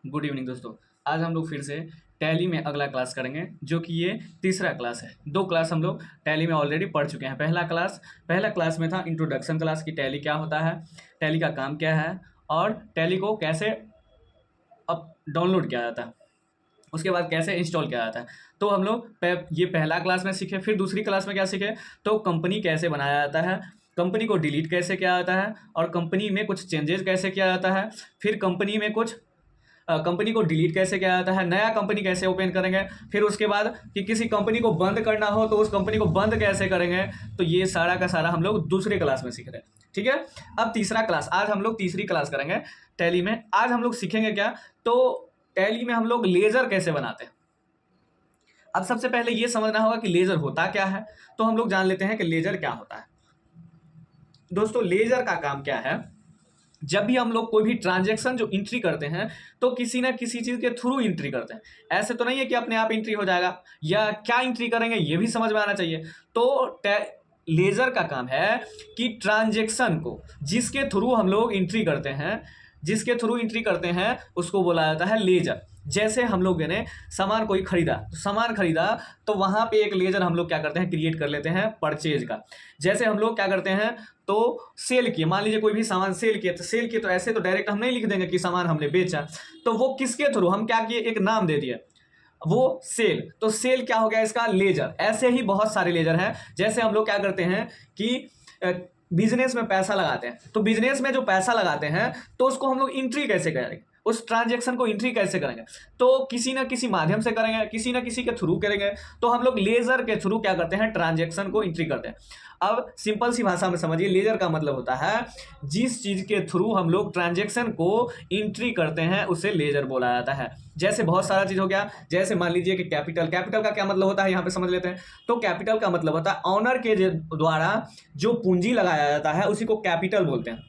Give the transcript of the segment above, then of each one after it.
Good evening दोस्तों। आज हम लोग फिर से टैली में अगला क्लास करेंगे, जो कि ये तीसरा क्लास है। दो क्लास हम लोग टैली में ऑलरेडी पढ़ चुके हैं। पहला क्लास में था इंट्रोडक्शन क्लास की टैली क्या होता है, टैली का काम क्या है और टैली को कैसे अब डाउनलोड किया जाता है, उसके बाद कैसे इंस्टॉल किया जाता है। तो हम लोग ये पहला क्लास में सीखे। फिर दूसरी क्लास में क्या सीखे, तो कंपनी कैसे बनाया जाता है, कंपनी को डिलीट कैसे किया जाता है और कंपनी में कुछ चेंजेस कैसे किया जाता है। फिर कंपनी को डिलीट कैसे किया जाता है, नया कंपनी कैसे ओपन करेंगे। फिर उसके बाद कि किसी कंपनी को बंद करना हो तो उस कंपनी को बंद कैसे करेंगे। तो ये सारा का सारा हम लोग दूसरे क्लास में सीख रहे हैं। ठीक है, अब तीसरा क्लास, आज हम लोग तीसरी क्लास करेंगे टैली में। आज हम लोग सीखेंगे क्या, तो टैली में हम लोग लेजर कैसे बनाते हैं। अब सबसे पहले ये समझना होगा कि लेजर होता क्या है। तो हम लोग जान लेते हैं कि लेजर क्या होता है। दोस्तों, लेजर का काम क्या है, जब भी हम लोग कोई भी ट्रांजैक्शन जो एंट्री करते हैं तो किसी ना किसी चीज के थ्रू एंट्री करते हैं। ऐसे तो नहीं है कि अपने आप एंट्री हो जाएगा, या क्या एंट्री करेंगे ये भी समझ में आना चाहिए। तो लेजर का काम है कि ट्रांजैक्शन को जिसके थ्रू हम लोग एंट्री करते हैं उसको बोला जाता है लेजर। जैसे हम लोग ने सामान खरीदा तो वहां पे एक लेजर हम लोग क्या करते हैं, क्रिएट कर लेते हैं परचेज का। जैसे हम लोग क्या करते हैं, तो सेल किए, मान लीजिए कोई भी सामान सेल किए तो ऐसे तो डायरेक्ट हम नहीं लिख देंगे कि सामान हमने बेचा। तो वो किसके थ्रू, हम क्या किए, एक नाम दे दिए, वो सेल। तो सेल क्या हो गया, इसका लेजर। ऐसे ही बहुत सारे लेजर हैं। जैसे हम लोग क्या करते हैं कि बिजनेस में पैसा लगाते हैं, तो बिजनेस में जो पैसा लगाते हैं तो उसको हम लोग एंट्री कैसे करेंगे, उस ट्रांजैक्शन को एंट्री कैसे करेंगे, तो किसी ना किसी माध्यम से करेंगे, किसी ना किसी के थ्रू करेंगे। तो हम लोग लेजर के थ्रू क्या करते हैं, ट्रांजैक्शन को एंट्री करते हैं। अब सिंपल सी भाषा में समझिए, लेजर का मतलब होता है जिस चीज के थ्रू हम लोग ट्रांजैक्शन को एंट्री करते हैं उसे लेजर बोला जाता है। जैसे बहुत सारा चीज हो गया, जैसे मान लीजिए कि कैपिटल का क्या मतलब होता है, यहाँ पे समझ लेते हैं। तो कैपिटल का मतलब होता है ऑनर के द्वारा जो पूंजी लगाया जाता है उसी को कैपिटल बोलते हैं।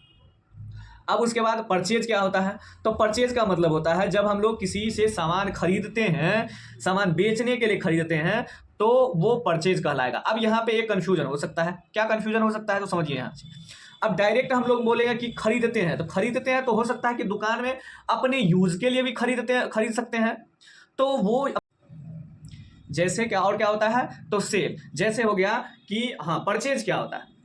अब उसके बाद परचेज क्या होता है, तो परचेज का मतलब होता है जब हम लोग किसी से सामान खरीदते हैं, सामान बेचने के लिए खरीदते हैं, तो वो परचेज कहलाएगा। अब यहाँ पे एक कंफ्यूजन हो सकता है, क्या कंफ्यूजन हो सकता है, तो समझिए यहाँ से। अब डायरेक्ट हम लोग बोलेंगे कि खरीदते हैं, तो हो सकता है कि दुकान में अपने यूज के लिए भी खरीद सकते हैं। तो वो जैसे क्या और क्या होता है, तो सेल। जैसे हो गया कि हाँ, परचेज क्या होता है,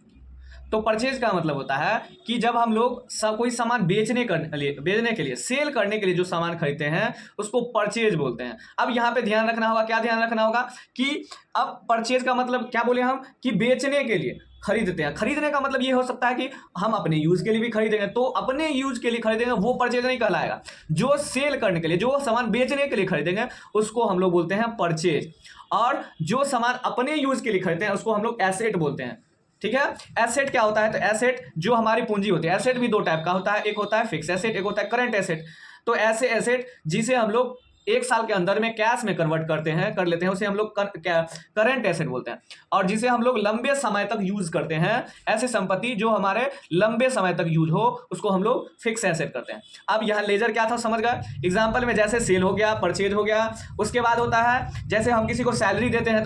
तो परचेज का मतलब होता है कि जब हम लोग कोई सामान बेचने के लिए सेल करने के लिए जो सामान खरीदते हैं उसको परचेज बोलते हैं। अब यहाँ पे ध्यान रखना होगा, क्या ध्यान रखना होगा कि अब परचेज का मतलब क्या बोले हम, कि बेचने के लिए खरीदते हैं। खरीदने का मतलब ये हो सकता है कि हम अपने यूज के लिए भी खरीदेंगे, तो अपने यूज के लिए खरीदेंगे वो परचेज नहीं कहलाएगा। जो सेल करने के लिए, जो सामान बेचने के लिए खरीदेंगे उसको हम लोग बोलते हैं परचेज। और जो सामान अपने यूज के लिए खरीदते हैं उसको हम लोग एसेट बोलते हैं। ठीक है, एसेट क्या होता है, तो एसेट जो हमारी पूंजी होती है। एसेट भी दो टाइप का होता है, एक होता है फिक्स एसेट, एक होता है करंट एसेट। तो ऐसे एसेट जिसे हम लोग एक साल के अंदर में कैश में कन्वर्ट कर लेते हैं उसे हम लोग करंट एसेट बोलते हैं। और जिसे हम लोग लंबे समय तक यूज करते हैं, ऐसे संपत्ति जो हमारे लंबे समय तक यूज हो उसको हम लोग फिक्स एसेट करते हैं। अब यहाँ लेजर क्या था समझ गए, एग्जाम्पल में जैसे सेल हो गया, परचेज हो गया। उसके बाद होता है जैसे हम किसी को सैलरी देते हैं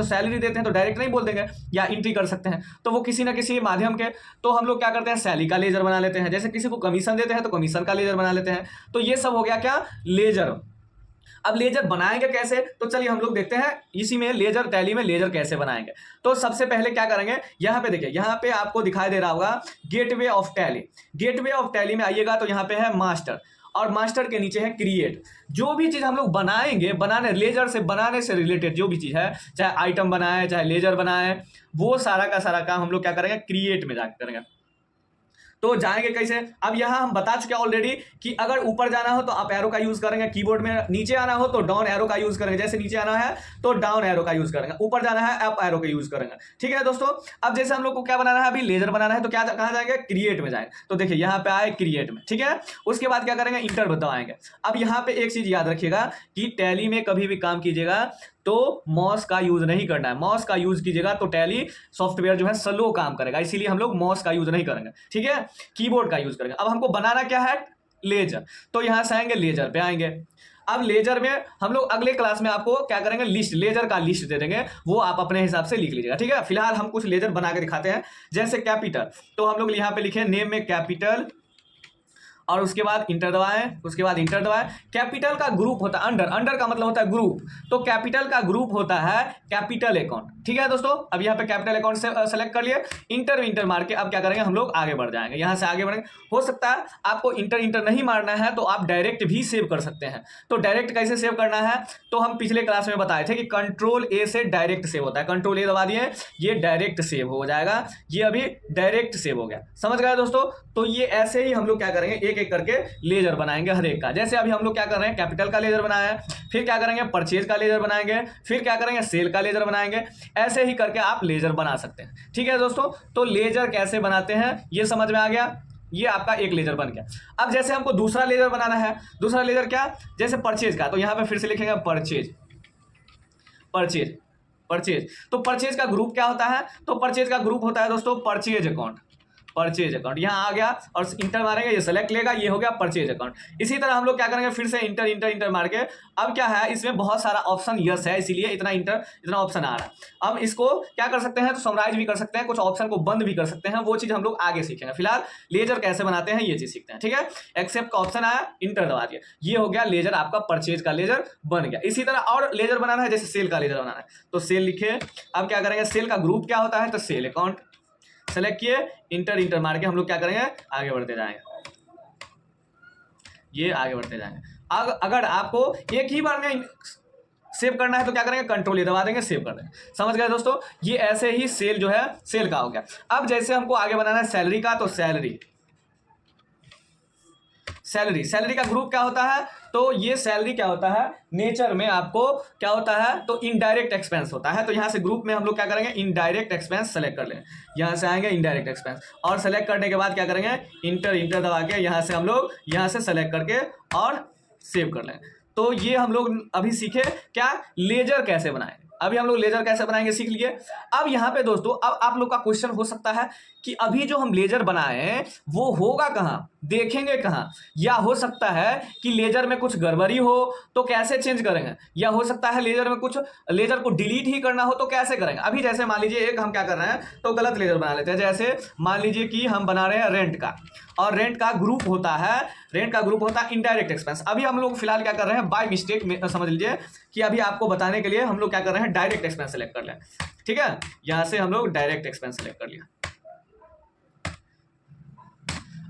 तो डायरेक्ट नहीं बोल देंगे, या एंट्री कर सकते हैं, तो वो किसी ना किसी माध्यम के, तो हम लोग क्या करते हैं, सैलरी का लेजर बना लेते हैं। जैसे किसी को कमीशन देते हैं तो कमीशन का लेजर बना लेते हैं। तो ये सब हो गया क्या, लेजर। अब लेजर बनाएंगे कैसे, तो चलिए हम लोग देखते हैं इसी में लेजर, टैली में लेजर कैसे बनाएंगे। तो सबसे पहले क्या करेंगे, यहाँ पे देखिए, यहाँ पे आपको दिखाई दे रहा होगा gateway of tally. Gateway of tally में आइएगा तो यहाँ पे है मास्टर, और मास्टर के नीचे है क्रिएट। जो भी चीज हम लोग बनाएंगे, लेजर से बनाने से रिलेटेड जो भी चीज है, चाहे आइटम बनाए चाहे लेजर बनाए, वो सारा का सारा काम हम लोग क्या करेंगे, क्रिएट में जाकर करेंगे। तो जाएंगे कैसे, अब यहां हम बता चुके ऑलरेडी कि अगर ऊपर जाना हो तो अप एरो का यूज करेंगे कीबोर्ड में, नीचे आना हो तो डाउन एरो का यूज करेंगे। जैसे नीचे आना है तो डाउन एरो का यूज करेंगे, ऊपर जाना है अप एरो का यूज करेंगे। ठीक है दोस्तों, अब जैसे हम लोग को क्या बनाना है, अभी लेजर बनाना है, तो क्या कहां जाएंगे, क्रिएट में जाएंगे। तो देखिए यहाँ पे आए क्रिएट में, ठीक है। उसके बाद क्या करेंगे, इंटर दबाएंगे। अब यहाँ पे एक चीज याद रखिएगा कि टैली में कभी भी काम कीजिएगा तो माउस का यूज नहीं करना है। माउस का यूज कीजिएगा तो टैली सॉफ्टवेयर जो है स्लो काम करेगा, इसीलिए हम लोग माउस का यूज नहीं करेंगे, ठीक है, कीबोर्ड का यूज करेंगे। अब हमको बनाना क्या है, लेजर, तो यहां से आएंगे लेजर पे आएंगे। अब लेजर में हम लोग अगले क्लास में आपको क्या करेंगे, लिस्ट, लेजर का लिस्ट दे देंगे, वो आप अपने हिसाब से लिख लीजिएगा, ठीक है। फिलहाल हम कुछ लेजर बना के दिखाते हैं। जैसे कैपिटल, तो हम लोग यहाँ पे लिखे नेम में कैपिटल, और उसके बाद इंटर दबाएं, उसके बाद इंटर दबाएं। कैपिटल का ग्रुप होता है अंडर, अंडर का मतलब होता है ग्रुप, तो कैपिटल का ग्रुप होता है कैपिटल अकाउंट। ठीक है दोस्तों, अब यहाँ पे कैपिटल अकाउंट से सेलेक्ट कर लिए, इंटर मार के अब क्या करेंगे हम लोग आगे बढ़ जाएंगे, यहाँ से आगे बढ़ेंगे। हो सकता है आपको इंटर नहीं मारना है तो आप डायरेक्ट भी सेव कर सकते हैं। तो डायरेक्ट कैसे सेव करना है, तो हम पिछले क्लास में बताए थे कि कंट्रोल ए से डायरेक्ट सेव होता है। कंट्रोल ए दबा दिए, ये डायरेक्ट सेव हो जाएगा, ये अभी डायरेक्ट सेव हो गया। समझ गए दोस्तों, तो ये ऐसे ही हम लोग क्या करेंगे, एक एक करके लेजर बनाएंगे हर एक का। जैसे अभी हम लोग क्या कर रहे हैं, कैपिटल का लेजर बनाया है, फिर क्या करेंगे परचेज का लेजर बनाएंगे, फिर क्या करेंगे सेल का लेजर बनाएंगे। ऐसे ही करके आप लेजर बना सकते हैं। ठीक है दोस्तों, तो लेजर कैसे बनाते हैं ये समझ में आ गया, ये आपका एक लेजर बन गया। अब जैसे हमको दूसरा लेजर बनाना है, दूसरा लेजर क्या, जैसे परचेज का, तो यहां पे फिर से लिखेंगे परचेज, परचेज, परचेज। तो परचेज का ग्रुप क्या होता है, तो परचेज का ग्रुप होता है दोस्तों परचेज अकाउंट, परचेज अकाउंट। यहाँ आ गया और इंटर मारेंगे, ये सेलेक्ट लेगा, ये हो गया परचेज अकाउंट। इसी तरह हम लोग क्या करेंगे, फिर से इंटर मार के, अब क्या है इसमें बहुत सारा ऑप्शन यस है, इसीलिए इतना ऑप्शन आ रहा है। अब इसको क्या कर सकते हैं, तो समराइज भी कर सकते हैं, कुछ ऑप्शन को बंद भी कर सकते हैं, वो चीज हम लोग आगे सीखेंगे। फिलहाल लेजर कैसे बनाते हैं ये चीज सीखते हैं। ठीक है, एक्सेप्ट का ऑप्शन आया, इंटर दबा दिया, ये हो गया लेजर, आपका परचेज का लेजर बन गया। इसी तरह और लेजर बनाना है, जैसे सेल का लेजर बनाना है, तो सेल लिखे। अब क्या करेंगे, सेल का ग्रुप क्या होता है, तो सेल अकाउंट सेलेक्ट किए, इंटर मार के हम लोग क्या करेंगे, आगे बढ़ते जाएंगे, ये आगे बढ़ते जाएंगे। अगर आपको एक ही बार में सेव करना है तो क्या करेंगे, कंट्रोल ये दबा देंगे, सेव कर देंगे। समझ गए दोस्तों, ये ऐसे ही सेल जो है सेल का हो गया। अब जैसे हमको आगे बनाना है सैलरी का, तो सैलरी, सैलरी, सैलरी का ग्रुप क्या होता है, तो ये सैलरी क्या होता है, नेचर में आपको क्या होता है, तो इनडायरेक्ट एक्सपेंस होता है। तो यहाँ से ग्रुप में हम लोग क्या करेंगे, इनडायरेक्ट एक्सपेंस सेलेक्ट कर लें, यहाँ से आएंगे इनडायरेक्ट एक्सपेंस, और सेलेक्ट करने के बाद क्या करेंगे, इंटर दबा के यहाँ से हम लोग यहाँ से सेलेक्ट करके और सेव कर लें। तो ये हम लोग अभी सीखे क्या, लेजर कैसे बनाएं। अभी हम लोग लेजर कैसे बनाएंगे सीख लिए। अब यहाँ पे दोस्तों, अब आप लोग का क्वेश्चन हो सकता है कि अभी जो हम लेजर बनाए हैं वो होगा कहाँ, देखेंगे कहाँ, या हो सकता है कि लेजर में कुछ गड़बड़ी हो तो कैसे चेंज करेंगे, या हो सकता है लेजर में कुछ, लेजर को डिलीट ही करना हो तो कैसे करेंगे। अभी जैसे मान लीजिए एक हम क्या कर रहे हैं, तो गलत लेजर बना लेते हैं। जैसे मान लीजिए कि हम बना रहे हैं रेंट का, और रेंट का ग्रुप होता है, रेंट का ग्रुप होता है इनडायरेक्ट एक्सपेंस। अभी हम लोग फिलहाल क्या कर रहे हैं, बाय मिस्टेक में समझ लीजिए कि अभी आपको बताने के लिए हम लोग क्या कर रहे हैं, डायरेक्ट एक्सपेंस सेलेक्ट कर लें। ठीक है, यहां से हम लोग डायरेक्ट एक्सपेंस सेलेक्ट कर लिया।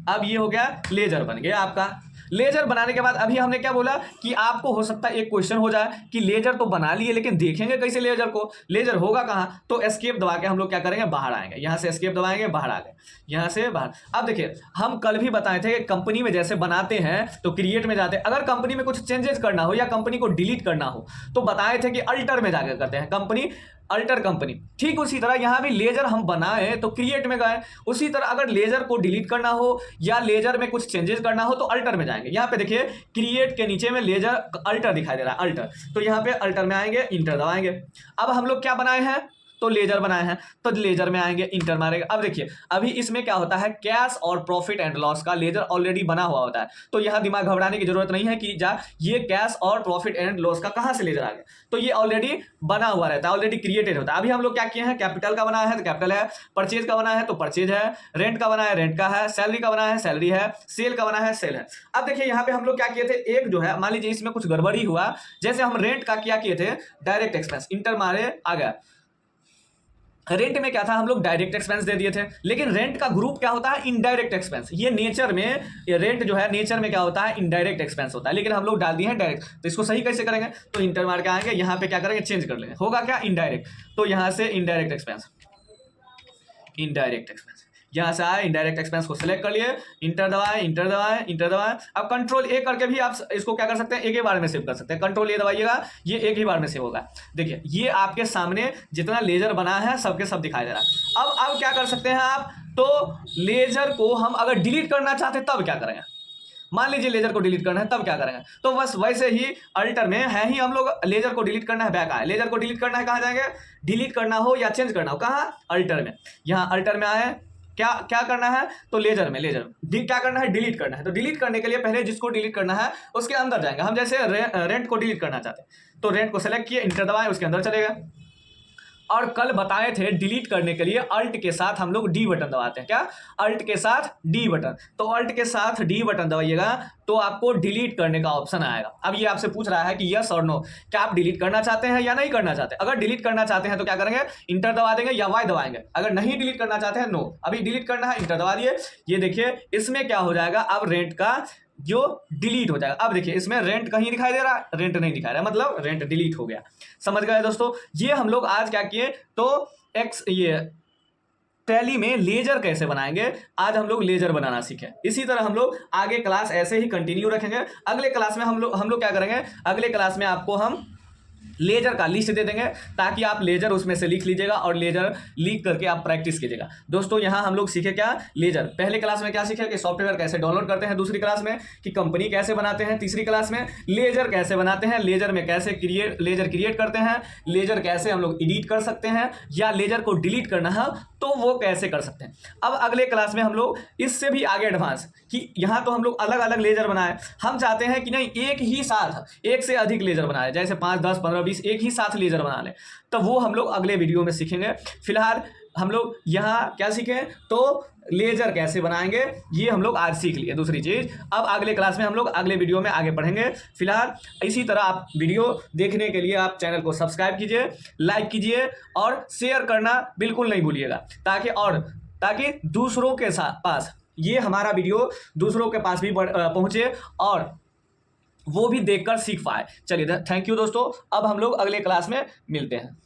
अब ये हो गया लेजर बन गया आपका। लेजर बनाने के बाद अभी हमने क्या बोला कि आपको हो सकता है एक क्वेश्चन हो जाए कि लेजर तो बना लिए लेकिन देखेंगे कैसे लेजर को, लेजर होगा कहाँ, तो एस्केप दबा के हम लोग क्या करेंगे, बाहर आएंगे, यहाँ से एस्केप दबाएंगे, बाहर आ गए, यहाँ से बाहर। अब देखिए हम कल भी बताए थे कि कंपनी में जैसे बनाते हैं तो क्रिएट में जाते हैं, अगर कंपनी में कुछ चेंजेस करना हो या कंपनी को डिलीट करना हो तो बताए थे कि अल्टर में जाकर करते हैं, कंपनी अल्टर कंपनी। ठीक उसी तरह यहाँ भी लेजर हम बनाए तो क्रिएट में गए, उसी तरह अगर लेजर को डिलीट करना हो या लेजर में कुछ चेंजेस करना हो तो अल्टर में जाएंगे। यहाँ पे देखिए क्रिएट के नीचे में लेजर अल्टर दिखाई दे रहा है, अल्टर, तो यहाँ पे अल्टर में आएंगे, इंटर दबाएंगे। अब हम लोग क्या बनाए हैं, तो लेजर बनाए हैं, तो लेजर में आएंगे, इंटर मारेंगे। अब देखिए अभी इसमें क्या होता है, कैश और प्रॉफिट एंड लॉस का लेजर ऑलरेडी बना हुआ होता है, तो यहाँ दिमाग घबराने की जरूरत नहीं है कि ये कैश और प्रॉफिट एंड लॉस का कहाँ से लेजर आ गया, तो ये ऑलरेडी बना हुआ रहता है, ऑलरेडी क्रिएटेड होता है। अभी हम लोग क्या किए हैं, कैपिटल का बनाया है तो कैपिटल है, परचेज का बना है तो परचेज है, रेंट का बना है रेंट का है, सैलरी का बना है सैलरी है, सेल का बना है सेल है। अब देखिए यहाँ पे हम लोग क्या किए थे, एक जो है मान लीजिए इसमें कुछ गड़बड़ी हुआ, जैसे हम रेंट का क्या किए थे, डायरेक्ट एक्सपेंस, इंटर मारे आ गया। रेंट में क्या था, हम लोग डायरेक्ट एक्सपेंस दे दिए थे, लेकिन रेंट का ग्रुप क्या होता है, इनडायरेक्ट एक्सपेंस। ये नेचर में, ये रेंट जो है नेचर में क्या होता है, इनडायरेक्ट एक्सपेंस होता है, लेकिन हम लोग डाल दिए हैं डायरेक्ट। तो इसको सही कैसे करेंगे, तो इंटर मार के आएंगे, यहाँ पे क्या करेंगे, चेंज कर लेंगे, होगा क्या, इनडायरेक्ट, तो यहाँ से इनडायरेक्ट एक्सपेंस, इनडायरेक्ट एक्सपेंस, यहाँ से आए इनडायरेक्ट एक्सपेंस को सिलेक्ट कर लिए, इंटर दबाएं, इंटर दबाएं, इंटर दबाएं। अब कंट्रोल ए करके भी आप इसको क्या कर सकते हैं, एक ही बार में सेव कर सकते हैं, कंट्रोल ए दबाइएगा, ये एक ही बार में सेव होगा। देखिए ये आपके सामने जितना लेजर बना है सबके सब दिखाई दे रहा है। अब क्या कर सकते हैं आप, तो लेजर को हम अगर डिलीट करना चाहते तब क्या करेंगे, मान लीजिए लेजर को डिलीट करना है तब क्या करेंगे, तो बस वैसे ही अल्टर में है ही हम लोग, लेजर को डिलीट करना है बैक आए, लेजर को डिलीट करना है कहाँ जाएंगे, डिलीट करना हो या चेंज करना हो कहाँ, अल्टर में, यहाँ अल्टर में आए, क्या क्या करना है, तो लेजर में, लेजर क्या करना है, डिलीट करना है। तो डिलीट करने के लिए पहले जिसको डिलीट करना है उसके अंदर जाएंगे। हम जैसे रेंट को डिलीट करना चाहते हैं तो रेंट को सेलेक्ट किए, इंटर दबाएं, उसके अंदर चलेगा। और कल बताए थे डिलीट करने के लिए अल्ट के साथ हम लोग डी बटन दबाते हैं। क्या? अल्ट के साथ डी बटन। तो अल्ट के साथ डी बटन दबाइएगा तो आपको डिलीट करने का ऑप्शन आएगा। अब ये आपसे पूछ रहा है कि यस और नो, क्या आप डिलीट करना चाहते हैं या नहीं करना चाहते। अगर डिलीट करना चाहते हैं तो क्या करेंगे, इंटर दबा देंगे या वाई दबाएंगे। अगर नहीं डिलीट करना चाहते हैं नो। अभी डिलीट करना है, इंटर दबा दिए। ये देखिए इसमें क्या हो जाएगा, अब रेंट का जो डिलीट हो जाएगा। अब देखिए इसमें रेंट कहीं दिखाई दे रहा है, रेंट नहीं दिखा रहा है, मतलब रेंट डिलीट हो गया। समझ गए दोस्तों। ये हम लोग आज क्या किए, तो ये टैली में लेजर कैसे बनाएंगे, आज हम लोग लेजर बनाना सीखे। इसी तरह हम लोग आगे क्लास ऐसे ही कंटिन्यू रखेंगे। अगले क्लास में हम लोग क्या करेंगे, अगले क्लास में आपको हम लेजर का लिस्ट दे देंगे ताकि आप लेजर उसमें से लिख लीजिएगा और लेजर लिख करके आप प्रैक्टिस कीजिएगा। दोस्तों यहाँ हम लोग सीखे क्या, लेजर। पहले क्लास में क्या सीखे कि सॉफ्टवेयर कैसे डाउनलोड करते हैं, दूसरी क्लास में कि कंपनी कैसे बनाते हैं, तीसरी क्लास में लेजर कैसे बनाते हैं, लेजर में कैसे लेजर क्रिएट करते हैं, लेजर कैसे हम लोग एडिट कर सकते हैं, या लेजर को डिलीट करना है तो वो कैसे कर सकते हैं। अब अगले क्लास में हम लोग इससे भी आगे एडवांस, कि यहाँ तो हम लोग अलग अलग लेजर बनाए, हम चाहते हैं कि नहीं एक ही साथ एक से अधिक लेजर बनाए, जैसे 5, 10, 15, 20 एक ही साथ लेजर बना लें। तो वो हम लोग अगले वीडियो में सीखेंगे। फिलहाल हम लोग यहाँ क्या सीखें, तो लेजर कैसे बनाएंगे ये हम लोग आज सीख लिए। दूसरी चीज़ अब अगले क्लास में हम लोग अगले वीडियो में आगे पढ़ेंगे। फिलहाल इसी तरह आप वीडियो देखने के लिए आप चैनल को सब्सक्राइब कीजिए, लाइक कीजिए और शेयर करना बिल्कुल नहीं भूलिएगा, ताकि दूसरों के पास ये हमारा वीडियो दूसरों के पास भी पहुँचे और वो भी देखकर सीख पाए। चलिए थैंक यू दोस्तों। अब हम लोग अगले क्लास में मिलते हैं।